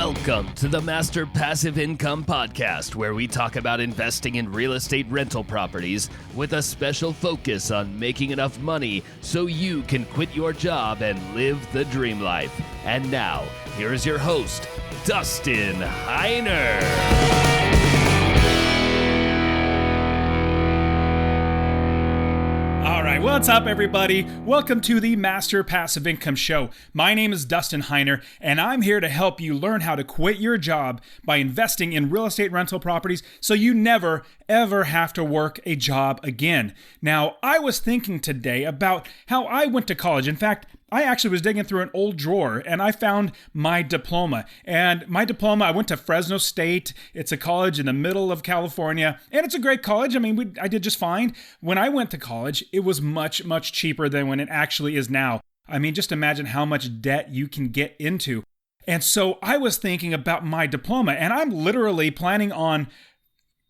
Welcome to the Master Passive Income Podcast, where we talk about investing in real estate rental properties with a special focus on making enough money so you can quit your job and live the dream life. And now, here is your host, Dustin Heiner. What's up, everybody? Welcome to the Master Passive Income Show. My name is Dustin Heiner, and I'm here to help you learn how to quit your job by investing in real estate rental properties so you never, ever have to work a job again. Now, I was thinking today about how I went to college. In fact, I actually was digging through an old drawer and I found my diploma. And my diploma, I went to Fresno State. It's a college in the middle of California, and it's a great college. I mean, I did just fine. When I went to college, it was much, much cheaper than when it actually is now. I mean, just imagine how much debt you can get into. And so I was thinking about my diploma, and I'm literally planning on,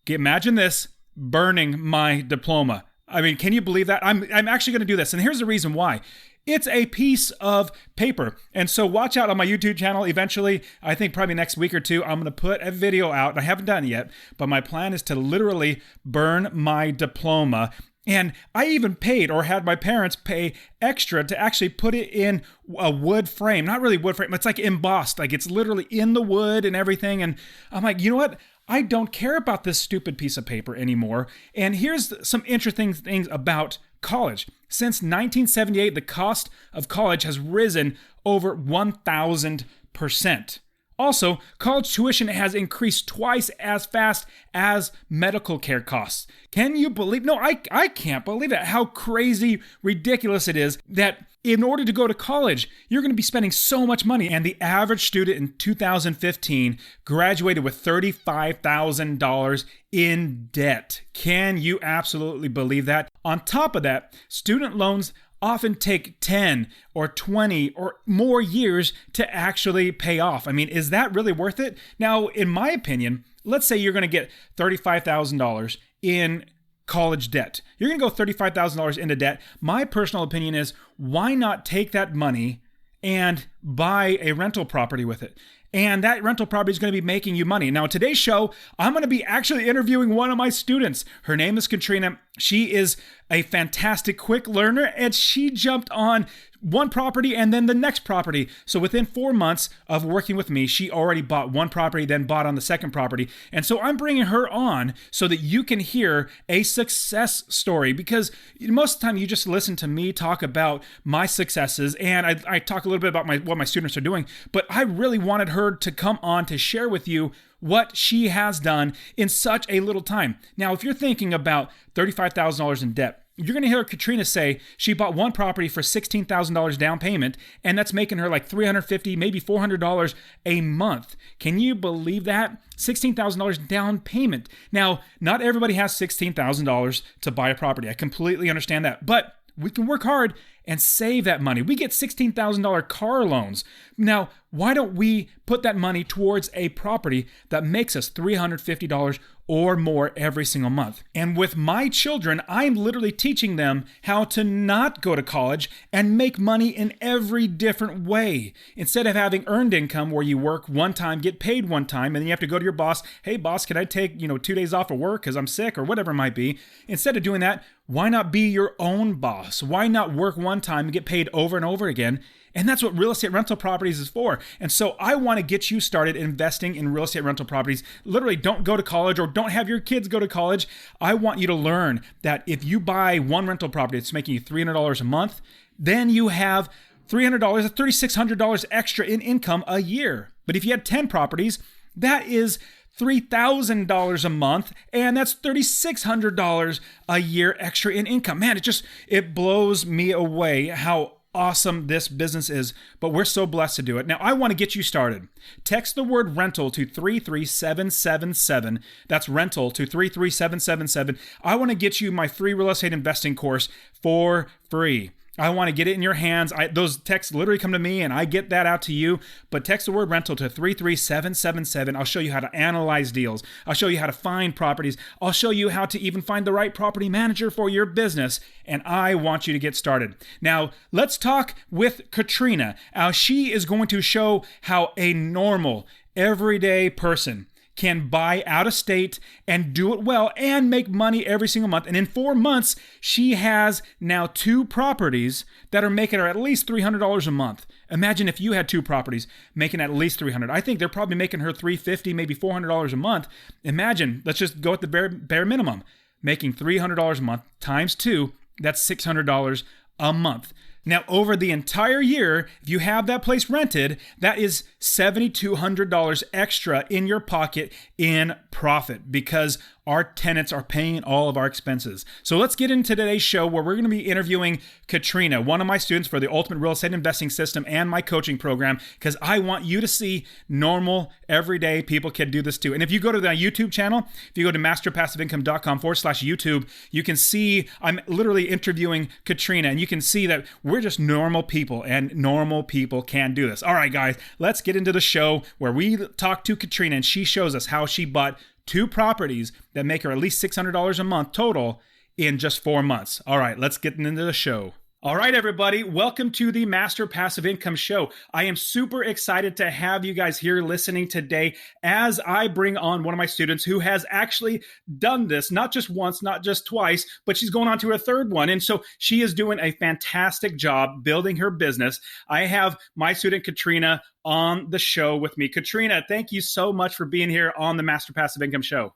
imagine this, burning my diploma. I mean, can you believe that? I'm actually going to do this, and here's the reason why. It's a piece of paper. And so watch out on my YouTube channel. Eventually, I think probably next week or two, I'm going to put a video out. I haven't done it yet, but my plan is to literally burn my diploma. And I even paid, or had my parents pay extra to actually put it in a wood frame. Not really wood frame, it's like embossed. Like it's literally in the wood and everything. And I'm like, you know what? I don't care about this stupid piece of paper anymore. And here's some interesting things about college. Since 1978, the cost of college has risen over 1,000%. Also, college tuition has increased twice as fast as medical care costs. Can you believe? No, I can't believe it. How crazy, ridiculous it is that in order to go to college, you're going to be spending so much money. And the average student in 2015 graduated with $35,000 in debt. Can you absolutely believe that? On top of that, student loans often take 10 or 20 or more years to actually pay off. I mean, is that really worth it? Now, in my opinion, let's say you're going to get $35,000 in college debt. You're going to go $35,000 into debt. My personal opinion is, why not take that money and buy a rental property with it? And that rental property is going to be making you money. Now, today's show, I'm going to be actually interviewing one of my students. Her name is Katrina. She is a fantastic quick learner, and she jumped on one property and then the next property. So within 4 months of working with me, she already bought one property, then bought on the second property. And so I'm bringing her on so that you can hear a success story, because most of the time you just listen to me talk about my successes, and I talk a little bit about what my students are doing, but I really wanted her to come on to share with you what she has done in such a little time. Now, if you're thinking about $35,000 in debt, you're going to hear Katrina say she bought one property for $16,000 down payment, and that's making her like $350, maybe $400 a month. Can you believe that? $16,000 down payment. Now, not everybody has $16,000 to buy a property. I completely understand that, but we can work hard and save that money. We get $16,000 car loans. Now, why don't we put that money towards a property that makes us $350 or more every single month? And with my children, I'm literally teaching them how to not go to college and make money in every different way. Instead of having earned income where you work one time, get paid one time, and then you have to go to your boss, hey boss, can I take 2 days off of work because I'm sick or whatever it might be? Instead of doing that, why not be your own boss? Why not work one time and get paid over and over again? And that's what real estate rental properties is for. And so I want to get you started investing in real estate rental properties. Literally, don't go to college or don't have your kids go to college. I want you to learn that if you buy one rental property that's making you $300 a month, then you have $300, $3,600 extra in income a year. But if you had 10 properties, that is $3,000 a month, and that's $3,600 a year extra in income. Man, it blows me away how awesome this business is, but we're so blessed to do it. Now, I want to get you started. Text the word rental to 33777. That's rental to 33777. I want to get you my free real estate investing course for free. I want to get it in your hands. Those texts literally come to me and I get that out to you. But text the word rental to 33777. I'll show you how to analyze deals. I'll show you how to find properties. I'll show you how to even find the right property manager for your business. And I want you to get started. Now, let's talk with Katrina. She is going to show how a normal, everyday person can buy out of state and do it well and make money every single month. And in 4 months, she has now 2 properties that are making her at least $300 a month. Imagine if you had 2 properties making at least $300. I think they're probably making her $350, maybe $400 a month. Imagine, let's just go at the bare minimum, making $300 a month times 2, that's $600 a month. Now, over the entire year, if you have that place rented, that is $7,200 extra in your pocket in profit because our tenants are paying all of our expenses. So let's get into today's show where we're going to be interviewing Katrina, one of my students for the Ultimate Real Estate Investing System and my coaching program, because I want you to see normal, everyday people can do this too. And if you go to the YouTube channel, if you go to masterpassiveincome.com/YouTube, you can see I'm literally interviewing Katrina, and you can see that we're just normal people and normal people can do this. All right, guys, let's get into the show where we talk to Katrina and she shows us how she bought 2 properties that make her at least $600 a month total in just 4 months. All right, let's get into the show. All right, everybody, welcome to the Master Passive Income Show. I am super excited to have you guys here listening today as I bring on one of my students who has actually done this, not just once, not just twice, but she's going on to her 3rd one. And so she is doing a fantastic job building her business. I have my student, Katrina, on the show with me. Katrina, thank you so much for being here on the Master Passive Income Show.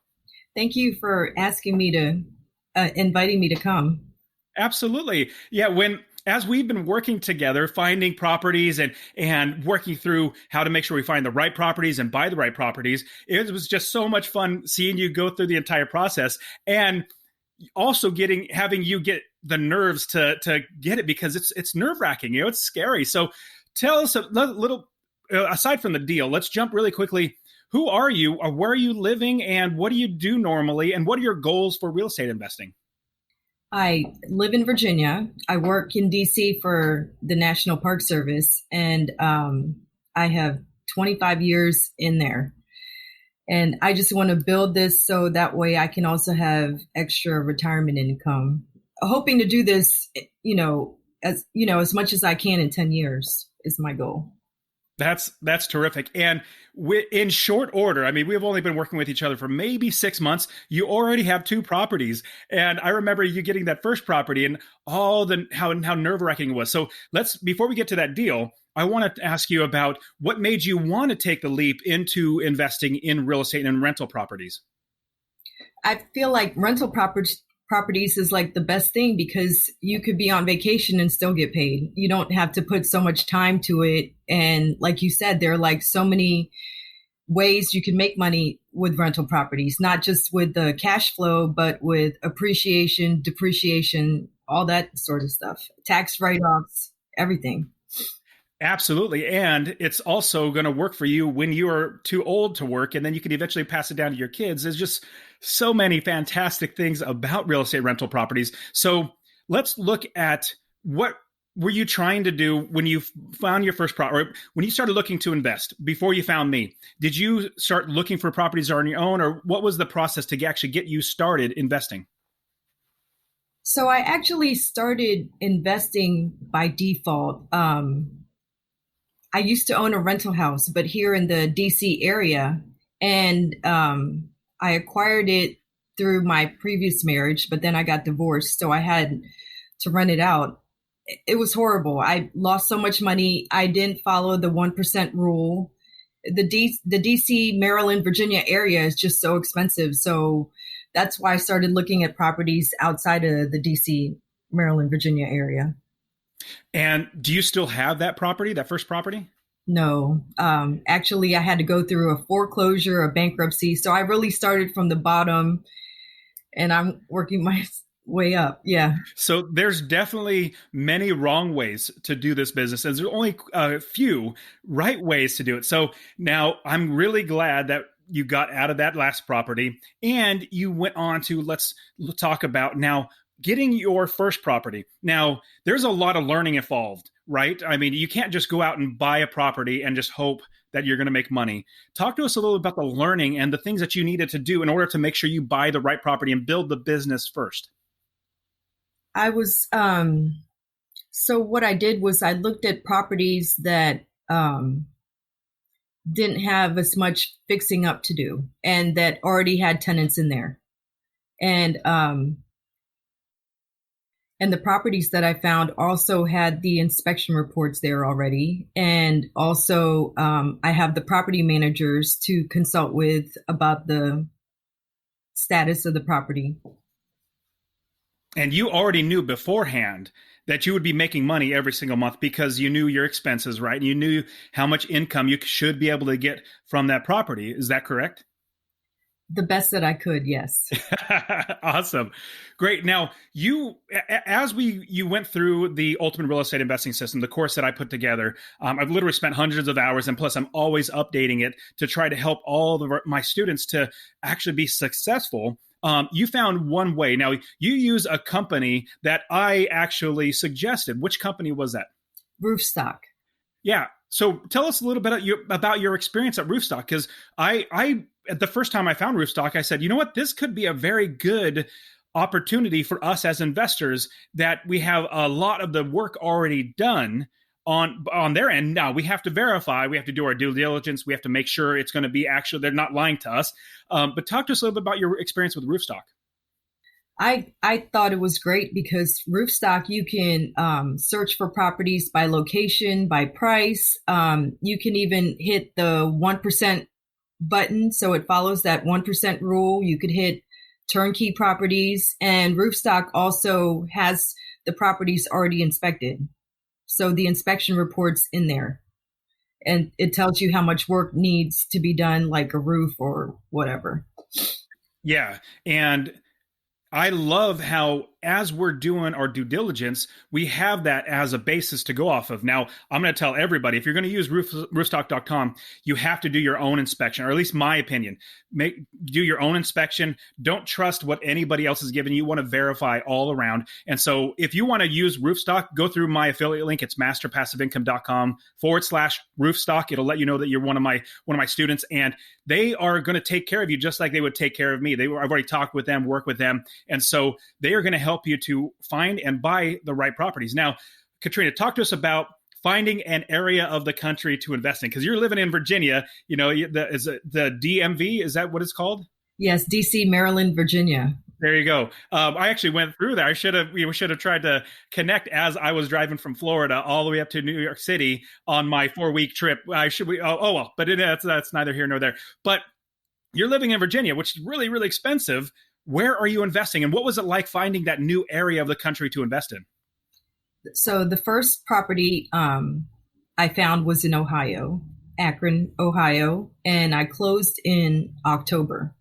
Thank you for asking me to, inviting me to come. Absolutely. Yeah. As we've been working together, finding properties and working through how to make sure we find the right properties and buy the right properties, it was just so much fun seeing you go through the entire process and also having you get the nerves to get it because it's nerve-wracking. It's scary. So tell us a little, aside from the deal, let's jump really quickly. Who are you, or where are you living, and what do you do normally, and what are your goals for real estate investing? I live in Virginia. I work in DC for the National Park Service, and I have 25 years in there. And I just want to build this so that way I can also have extra retirement income. Hoping to do this, as much as I can in 10 years is my goal. That's terrific. And in short order, I mean, we've only been working with each other for maybe 6 months. You already have 2 properties. And I remember you getting that first property and how nerve-wracking it was. So before we get to that deal, I want to ask you about what made you want to take the leap into investing in real estate and rental properties. I feel like rental properties is like the best thing because you could be on vacation and still get paid. You don't have to put so much time to it. And like you said, there are like so many ways you can make money with rental properties, not just with the cash flow, but with appreciation, depreciation, all that sort of stuff, tax write-offs, everything. Absolutely. And it's also going to work for you when you are too old to work, and then you can eventually pass it down to your kids. There's just so many fantastic things about real estate rental properties. So let's look at what were you trying to do when you found your first property, or when you started looking to invest before you found me? Did you start looking for properties on your own, or what was the process to actually get you started investing? So I actually started investing by default. I used to own a rental house, but here in the DC area, and I acquired it through my previous marriage, but then I got divorced, so I had to rent it out. It was horrible. I lost so much money. I didn't follow the 1% rule. The DC, Maryland, Virginia area is just so expensive. So that's why I started looking at properties outside of the DC, Maryland, Virginia area. And do you still have that property, that first property? No. Actually, I had to go through a foreclosure, a bankruptcy. So I really started from the bottom and I'm working my way up. Yeah. So there's definitely many wrong ways to do this business. And there's only a few right ways to do it. So now I'm really glad that you got out of that last property and you went on to, let's talk about now getting your first property. Now, there's a lot of learning involved, right? I mean, you can't just go out and buy a property and just hope that you're going to make money. Talk to us a little about the learning and the things that you needed to do in order to make sure you buy the right property and build the business first. I was, so what I did was I looked at properties that didn't have as much fixing up to do and that already had tenants in there. And the properties that I found also had the inspection reports there already. And also, I have the property managers to consult with about the status of the property. And you already knew beforehand that you would be making money every single month because you knew your expenses, right? And you knew how much income you should be able to get from that property. Is that correct? The best that I could, yes. Awesome. Great. Now, you went through the Ultimate Real Estate Investing System, the course that I put together. I've literally spent hundreds of hours, and plus I'm always updating it to try to help all my students to actually be successful. You found one way. Now, you use a company that I actually suggested. Which company was that? Roofstock. Yeah. So tell us a little bit about your experience at Roofstock, because I the first time I found Roofstock, I said, you know what, this could be a very good opportunity for us as investors, that we have a lot of the work already done on their end. Now we have to verify, we have to do our due diligence, we have to make sure it's going to be actually, they're not lying to us. But talk to us a little bit about your experience with Roofstock. I thought it was great because Roofstock, you can search for properties by location, by price. You can even hit the 1% button, so it follows that 1% rule. You could hit turnkey properties, and Roofstock also has the properties already inspected. So the inspection report's in there, and it tells you how much work needs to be done, like a roof or whatever. Yeah. And I love how, as we're doing our due diligence, we have that as a basis to go off of. Now, I'm going to tell everybody, if you're going to use roofstock.com, you have to do your own inspection, or at least my opinion. Do your own inspection. Don't trust what anybody else is giving you. You want to verify all around. And so if you want to use Roofstock, go through my affiliate link. It's masterpassiveincome.com/Roofstock. It'll let you know that you're one of my students, and they are going to take care of you just like they would take care of me. I've already talked with them, worked with them. And so they are going to help you to find and buy the right properties. Now, Katrina, talk to us about finding an area of the country to invest in, because you're living in Virginia. You know, the DMV, is that what it's called? Yes, DC, Maryland, Virginia. There you go. I actually went through there. We should have tried to connect as I was driving from Florida all the way up to New York City on my 4-week trip. Well, but that's neither here nor there. But you're living in Virginia, which is really, really expensive. Where are you investing, and what was it like finding that new area of the country to invest in? So the first property I found was in Ohio, Akron, Ohio, and I closed in October.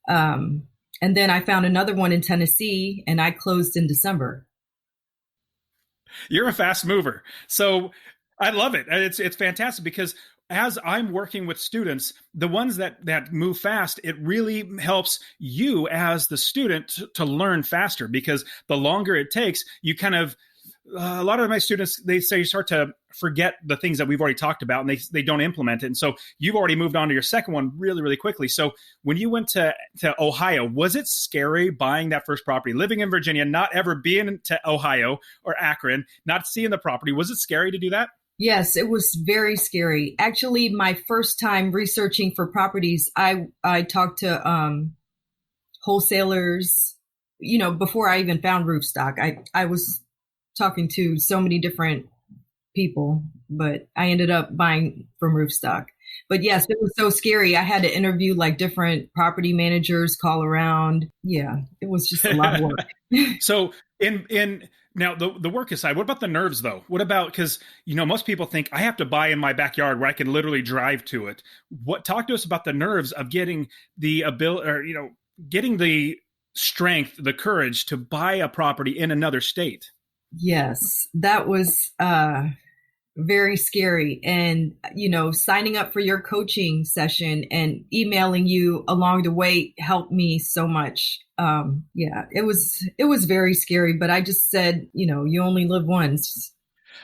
And then I found another one in Tennessee, and I closed in December. You're a fast mover. So I love it. It's fantastic, because as I'm working with students, the ones that move fast, it really helps you as the student to learn faster, because the longer it takes, you kind of, a lot of my students, they say you start to forget the things that we've already talked about, and they don't implement it. And so you've already moved on to your second one really, really quickly. So when you went to Ohio, was it scary buying that first property, living in Virginia, not ever being to Ohio or Akron, not seeing the property? Was it scary to do that? Yes, it was very scary. Actually, my first time researching for properties, I talked to wholesalers, before I even found Roofstock. I was talking to so many different people, but I ended up buying from Roofstock. But yes, it was so scary. I had to interview like different property managers, call around. Yeah, it was just a lot of work. So now, the work aside, what about the nerves, though? What about, because, most people think I have to buy in my backyard where I can literally drive to it. Talk to us about the nerves of getting the ability, or, getting the strength, the courage to buy a property in another state. Yes, that was very scary. And, signing up for your coaching session and emailing you along the way helped me so much. Yeah, it was very scary, but I just said, you only live once.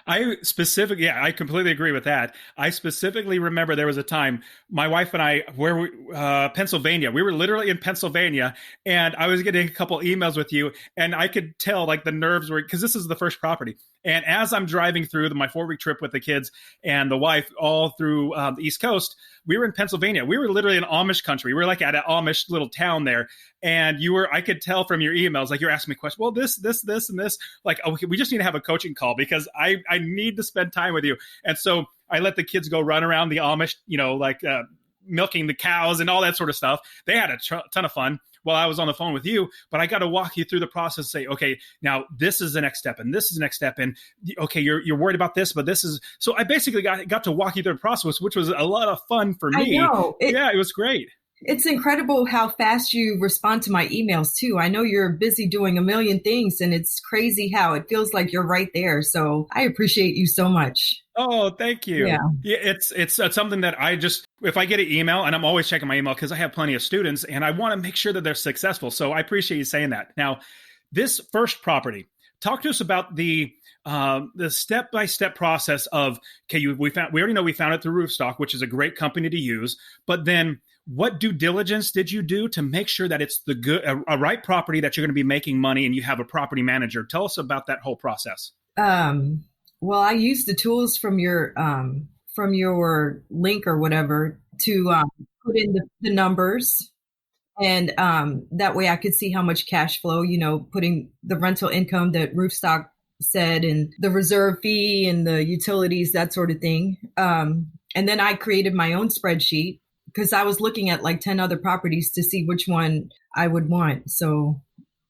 I completely agree with that. I specifically remember there was a time my wife and I, Pennsylvania, we were literally in Pennsylvania, and I was getting a couple emails with you, and I could tell like the nerves were, because this is the first property. And as I'm driving through my 4-week trip with the kids and the wife all through the East Coast, we were in Pennsylvania. We were literally in Amish country. We were like at an Amish little town there. And I could tell from your emails, like you're asking me questions. Well, this, and this, like, okay, we just need to have a coaching call because I need to spend time with you. And so I let the kids go run around the Amish, milking the cows and all that sort of stuff. They had a ton of fun while I was on the phone with you, but I got to walk you through the process and say, okay, now this is the next step and this is the next step. And okay, you're worried about this, but this is, so I basically got to walk you through the process, which was a lot of fun for me. I know. It was great. It's incredible how fast you respond to my emails too. I know you're busy doing a million things, and it's crazy how it feels like you're right there. So I appreciate you so much. Oh, thank you. Yeah. It's something that if I get an email, and I'm always checking my email because I have plenty of students and I want to make sure that they're successful. So I appreciate you saying that. Now, this first property, talk to us about the step-by-step process of, okay, we already know we found it through Roofstock, which is a great company to use, but then what due diligence did you do to make sure that it's a right property that you're going to be making money and you have a property manager? Tell us about that whole process. Well, I used the tools from your link or whatever to put in the numbers, and that way I could see how much cash flow, putting the rental income that Roofstock said and the reserve fee and the utilities, that sort of thing. And then I created my own spreadsheet because I was looking at like 10 other properties to see which one I would want. So,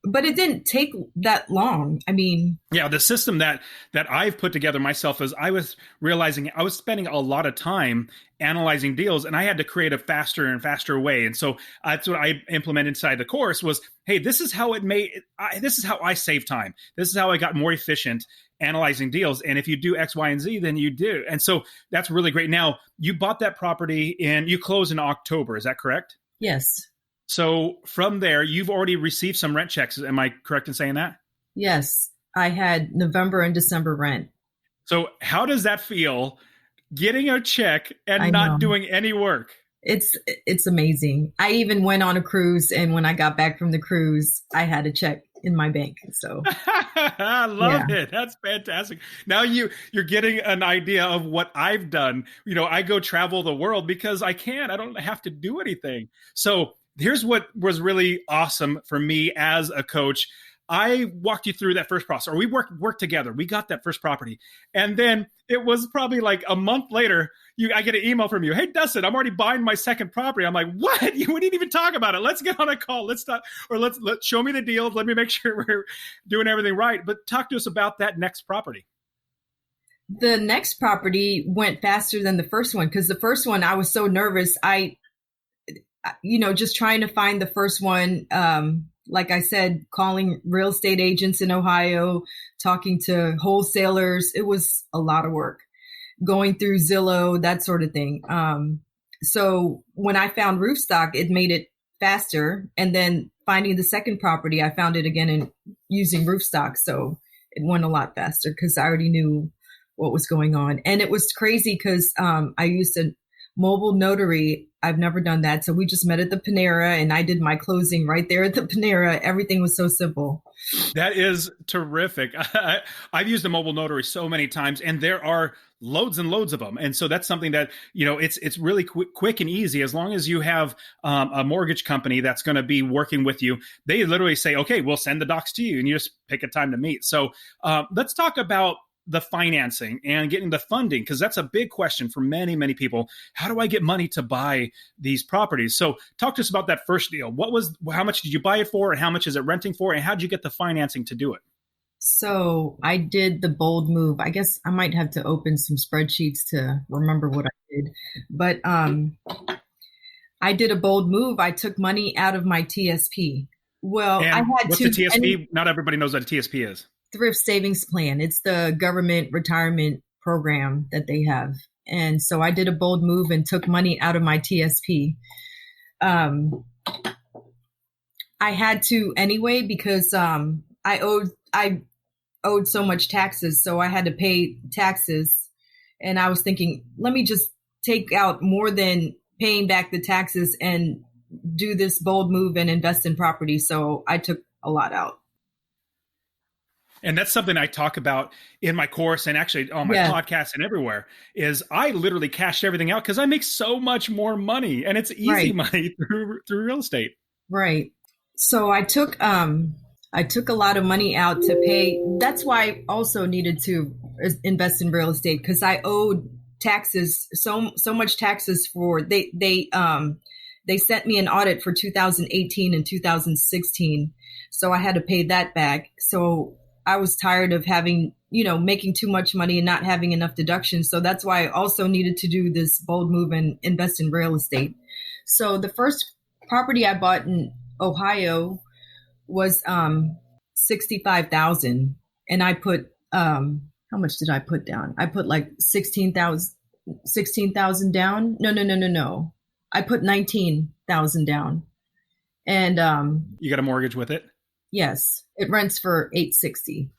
but it didn't take that long. I mean, yeah, the system that I've put together myself is I was realizing I was spending a lot of time analyzing deals, and I had to create a faster and faster way. And so that's what I implemented inside the course was, hey, this is how this is how I save time. This is how I got more efficient analyzing deals. And if you do X, Y, and Z, then you do. And so that's really great. Now, you bought that property and you closed in October. Is that correct? Yes. So from there, you've already received some rent checks. Am I correct in saying that? Yes. I had November and December rent. So how does that feel, getting a check and not doing any work? It's amazing. I even went on a cruise, and when I got back from the cruise, I had a check in my bank. So I love it. That's fantastic. Now you're getting an idea of what I've done. I go travel the world because I can. I don't have to do anything. So here's what was really awesome for me as a coach. I walked you through that first process, or we worked together. We got that first property. And then it was probably like a month later, I get an email from you. Hey, Dustin, I'm already buying my second property. I'm like, what? We didn't even talk about it. Let's get on a call. Let's show me the deal. Let me make sure we're doing everything right. But talk to us about that next property. The next property went faster than the first one because the first one, I was so nervous. Just trying to find the first one. Like I said, calling real estate agents in Ohio, talking to wholesalers. It was a lot of work. Going through Zillow, that sort of thing. So when I found Roofstock, it made it faster. And then finding the second property, I found it again in using Roofstock. So it went a lot faster because I already knew what was going on. And it was crazy because I used a mobile notary. I've never done that. So we just met at the Panera and I did my closing right there at the Panera. Everything was so simple. That is terrific. I've used a mobile notary so many times, and there are loads and loads of them. And so that's something that, it's really quick and easy. As long as you have a mortgage company that's going to be working with you, they literally say, okay, we'll send the docs to you and you just pick a time to meet. So let's talk about the financing and getting the funding, because that's a big question for many, many people. How do I get money to buy these properties? So talk to us about that first deal. How much did you buy it for, and how much is it renting for, and how did you get the financing to do it? So I did the bold move. I guess I might have to open some spreadsheets to remember what I did, but I did a bold move. I took money out of my TSP. Well, and I had what's the TSP? Not everybody knows what a TSP is. Thrift Savings Plan. It's the government retirement program that they have. And so I did a bold move and took money out of my TSP. I had to anyway because I owed owed so much taxes, so I had to pay taxes. And I was thinking, let me just take out more than paying back the taxes and do this bold move and invest in property. So I took a lot out. And that's something I talk about in my course and actually on my podcast and everywhere is I literally cashed everything out because I make so much more money and it's easy money through real estate. Right. So I took a lot of money out to pay. That's why I also needed to invest in real estate because I owed taxes, so much taxes for they sent me an audit for 2018 and 2016. So I had to pay that back. So I was tired of having, making too much money and not having enough deductions. So that's why I also needed to do this bold move and invest in real estate. So the first property I bought in Ohio was $65,000, and I put how much did I put down? I put like 16,000 down. No. I put 19,000 down, and you got a mortgage with it. Yes, it rents for $860.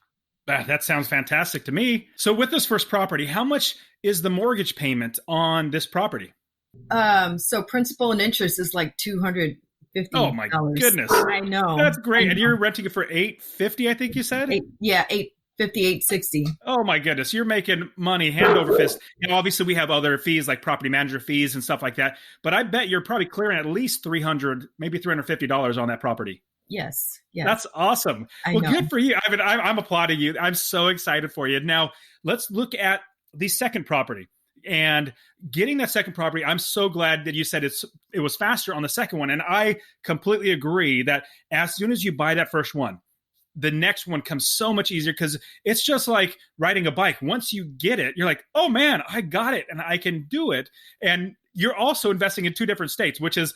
That sounds fantastic to me. So with this first property, how much is the mortgage payment on this property? So principal and interest is like $250. Oh my goodness! I know. That's great. And you're renting it for $850, I think you said. $850, $860. Oh my goodness! You're making money hand over fist. And obviously, we have other fees like property manager fees and stuff like that. But I bet you're probably clearing at least $300, maybe $350 on that property. Yes. That's awesome. Well, good for you. I mean, I'm applauding you. I'm so excited for you. Now, let's look at the second property. And getting that second property, I'm so glad that you said it was faster on the second one. And I completely agree that as soon as you buy that first one, the next one comes so much easier because it's just like riding a bike. Once you get it, you're like, oh man, I got it and I can do it. And you're also investing in two different states, which is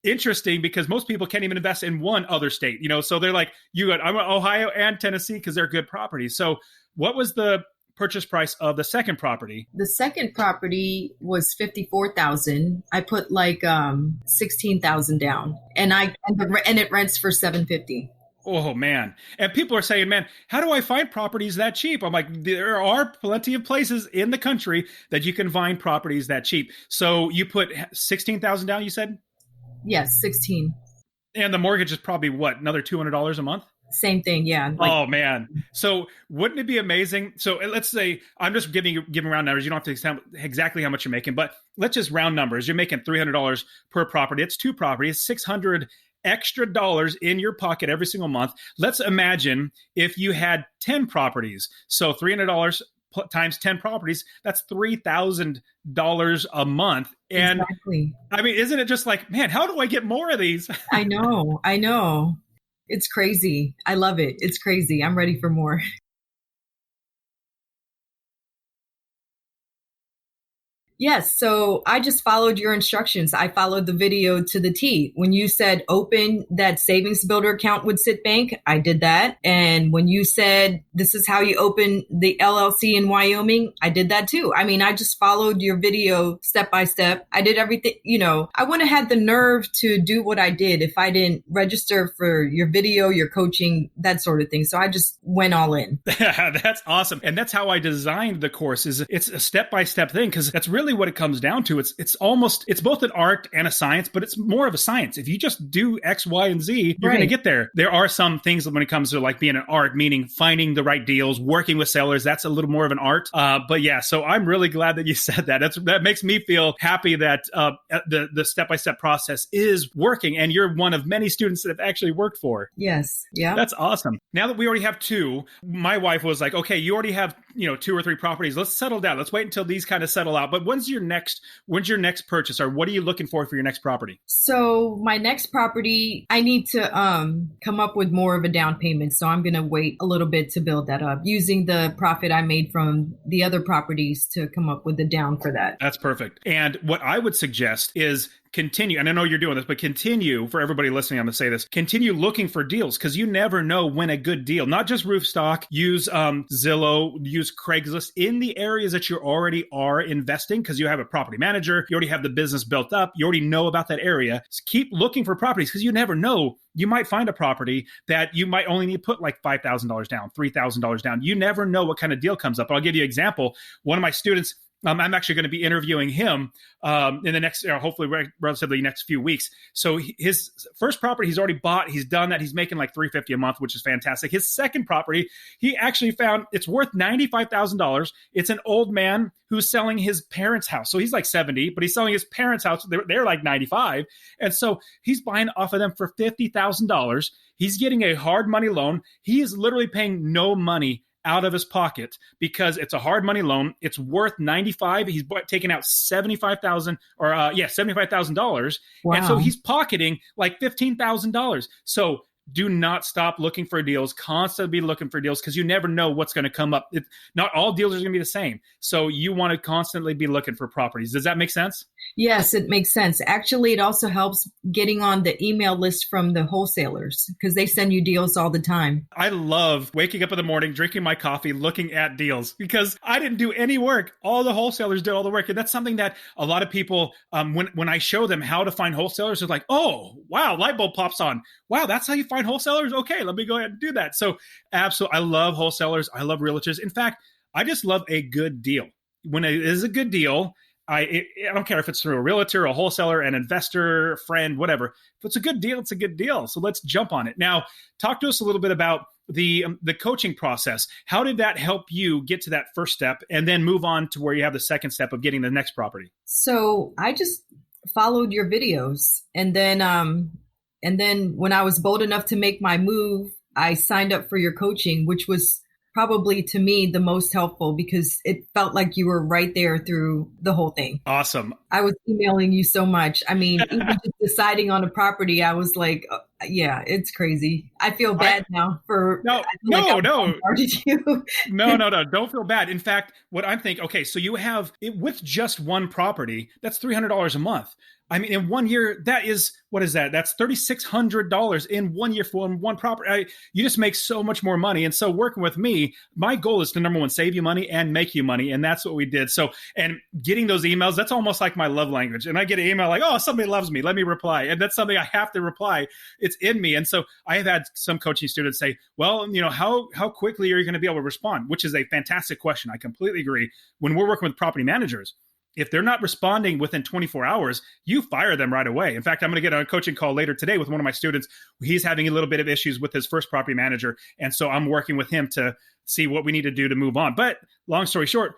interesting because most people can't even invest in one other state, so they're like, I'm Ohio and Tennessee because they're good properties. So what was the purchase price of the second property? The second property was $54,000. I put like $16,000 down, and it rents for $750. Oh man. And people are saying, man, how do I find properties that cheap? I'm like, there are plenty of places in the country that you can find properties that cheap. So you put $16,000 down, you said? Yes, 16. And the mortgage is probably what, another $200 a month? Same thing, yeah. Oh man! So wouldn't it be amazing? So let's say I'm just giving round numbers. You don't have to tell exactly how much you're making, but let's just round numbers. You're making $300 per property. It's two properties, $600 extra dollars in your pocket every single month. Let's imagine if you had 10 properties. So $300 times 10 properties, that's $3,000 a month. And exactly. I mean, isn't it just like, man, how do I get more of these? I know. It's crazy. I love it. It's crazy. I'm ready for more. Yes. So I just followed your instructions. I followed the video to the T. When you said open that savings builder account with Citibank, I did that. And when you said this is how you open the LLC in Wyoming, I did that too. I mean, I just followed your video step by step. I did everything. I wouldn't have had the nerve to do what I did if I didn't register for your video, your coaching, that sort of thing. So I just went all in. That's awesome. And that's how I designed the course. It's a step-by-step thing because that's really what it comes down to. It's both an art and a science, but it's more of a science. If you just do X, Y, and Z, you're going to get there. There are some things when it comes to like being an art, meaning finding the right deals, working with sellers. That's a little more of an art. But yeah, so I'm really glad that you said that. That makes me feel happy that the step-by-step process is working, and you're one of many students that have actually worked for. Yes. Yeah. That's awesome. Now that we already have two, my wife was like, okay, you already have 2 or 3 properties. Let's settle down. Let's wait until these kind of settle out. But when's your next purchase, or what are you looking for your next property? So my next property, I need to come up with more of a down payment. So I'm going to wait a little bit to build that up using the profit I made from the other properties to come up with the down for that. That's perfect. And what I would suggest is continue, and I know you're doing this, but continue, for everybody listening, I'm going to say this, continue looking for deals, because you never know when a good deal, not just Roofstock, use Zillow, use Craigslist in the areas that you already are investing, because you have a property manager, you already have the business built up, you already know about that area. So keep looking for properties, because you never know. You might find a property that you might only need to put like $5,000 down, $3,000 down. You never know what kind of deal comes up. I'll give you an example. One of my students, I'm actually going to be interviewing him in the next, hopefully relatively next few weeks. So his first property he's already bought. He's done that. He's making like $350 a month, which is fantastic. His second property, he actually found it's worth $95,000. It's an old man who's selling his parents' house. So he's like 70, but he's selling his parents' house. They're like 95. And so he's buying off of them for $50,000. He's getting a hard money loan. He is literally paying no money out of his pocket because it's a hard money loan. It's worth $95,000. He's taking out $75,000 or $75,000. Wow. And so he's pocketing like $15,000. So do not stop looking for deals. Constantly be looking for deals, because you never know what's going to come up. Not all deals are going to be the same. So you want to constantly be looking for properties. Does that make sense? Yes, it makes sense. Actually, it also helps getting on the email list from the wholesalers, because they send you deals all the time. I love waking up in the morning, drinking my coffee, looking at deals, because I didn't do any work. All the wholesalers did all the work. And that's something that a lot of people, when I show them how to find wholesalers, they're like, oh, wow, light bulb pops on. Wow, that's how you find wholesalers? Okay, let me go ahead and do that. So absolutely, I love wholesalers. I love realtors. In fact, I just love a good deal. When it is a good deal, I don't care if it's through a realtor, a wholesaler, an investor, friend, whatever. If it's a good deal, it's a good deal. So let's jump on it. Now, talk to us a little bit about the coaching process. How did that help you get to that first step and then move on to where you have the second step of getting the next property? So I just followed your videos, and then when I was bold enough to make my move, I signed up for your coaching, which was probably to me the most helpful, because it felt like you were right there through the whole thing. Awesome. I was emailing you so much. I mean, even just deciding on a property, I was like, yeah, it's crazy. I feel bad now for No. No. Don't feel bad. In fact, what I'm thinking, okay, so you have it with just one property, that's $300 a month. I mean, in 1 year, that is, what is that? That's $3,600 in 1 year for one property. You just make so much more money. And so working with me, my goal is to, number one, save you money and make you money. And that's what we did. So, and getting those emails, that's almost like my love language. And I get an email like, oh, somebody loves me, let me reply. And that's something I have to reply. It's in me. And so I have had some coaching students say, well, how quickly are you going to be able to respond? Which is a fantastic question. I completely agree. When we're working with property managers, if they're not responding within 24 hours, you fire them right away. In fact, I'm going to get on a coaching call later today with one of my students. He's having a little bit of issues with his first property manager. And so I'm working with him to see what we need to do to move on. But long story short,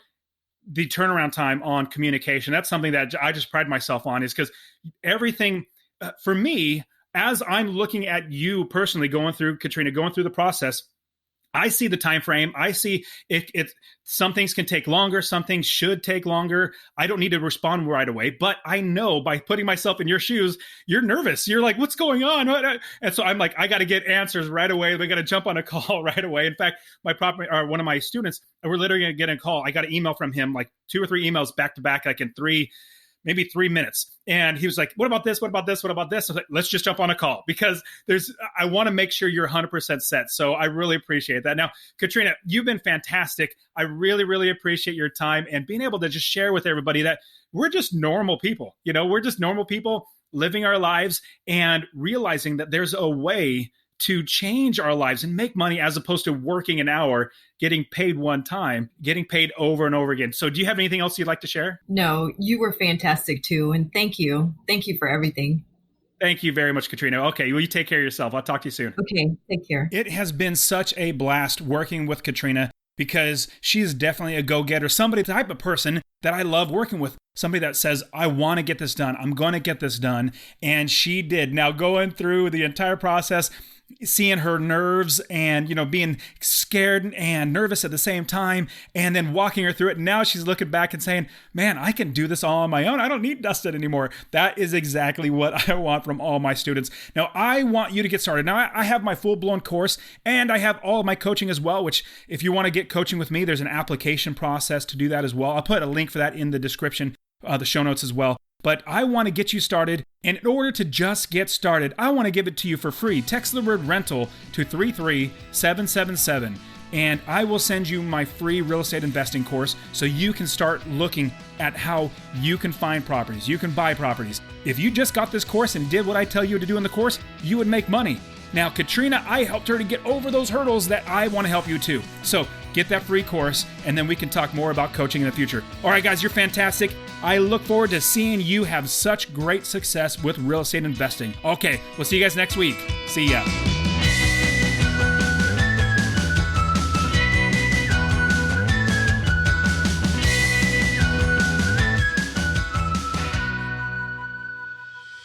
the turnaround time on communication, that's something that I just pride myself on, is because everything for me, as I'm looking at you personally going through, Katrina, going through the process, I see the time frame. I see it. Some things can take longer. Some things should take longer. I don't need to respond right away, but I know by putting myself in your shoes, you're nervous. You're like, what's going on? And so I'm like, I got to get answers right away. We got to jump on a call right away. In fact, one of my students, we're literally going to get a call. I got an email from him, like 2 or 3 emails back to back, like in maybe 3 minutes. And he was like, what about this? What about this? What about this? I was like, let's just jump on a call, because I want to make sure you're 100% set. So I really appreciate that. Now, Katrina, you've been fantastic. I really, really appreciate your time and being able to just share with everybody that we're just normal people. We're just normal people living our lives and realizing that there's a way to change our lives and make money, as opposed to working an hour, getting paid one time, getting paid over and over again. So do you have anything else you'd like to share? No, you were fantastic too. And thank you. Thank you for everything. Thank you very much, Katrina. Okay, well, you take care of yourself. I'll talk to you soon. Okay, take care. It has been such a blast working with Katrina, because she is definitely a go-getter, somebody, the type of person that I love working with, somebody that says, I want to get this done. I'm going to get this done. And she did. Now, going through the entire process, seeing her nerves and, being scared and nervous at the same time, and then walking her through it. Now she's looking back and saying, man, I can do this all on my own. I don't need Dustin anymore. That is exactly what I want from all my students. Now, I want you to get started. Now, I have my full-blown course, and I have all of my coaching as well, which if you want to get coaching with me, there's an application process to do that as well. I'll put a link for that in the description, the show notes as well. But I want to get you started, and in order to just get started, I want to give it to you for free. Text the word rental to 33777, and I will send you my free real estate investing course so you can start looking at how you can find properties, you can buy properties. If you just got this course and did what I tell you to do in the course, you would make money. Now, Katrina, I helped her to get over those hurdles that I want to help you too. So get that free course, and then we can talk more about coaching in the future. All right, guys, you're fantastic. I look forward to seeing you have such great success with real estate investing. Okay, we'll see you guys next week. See ya.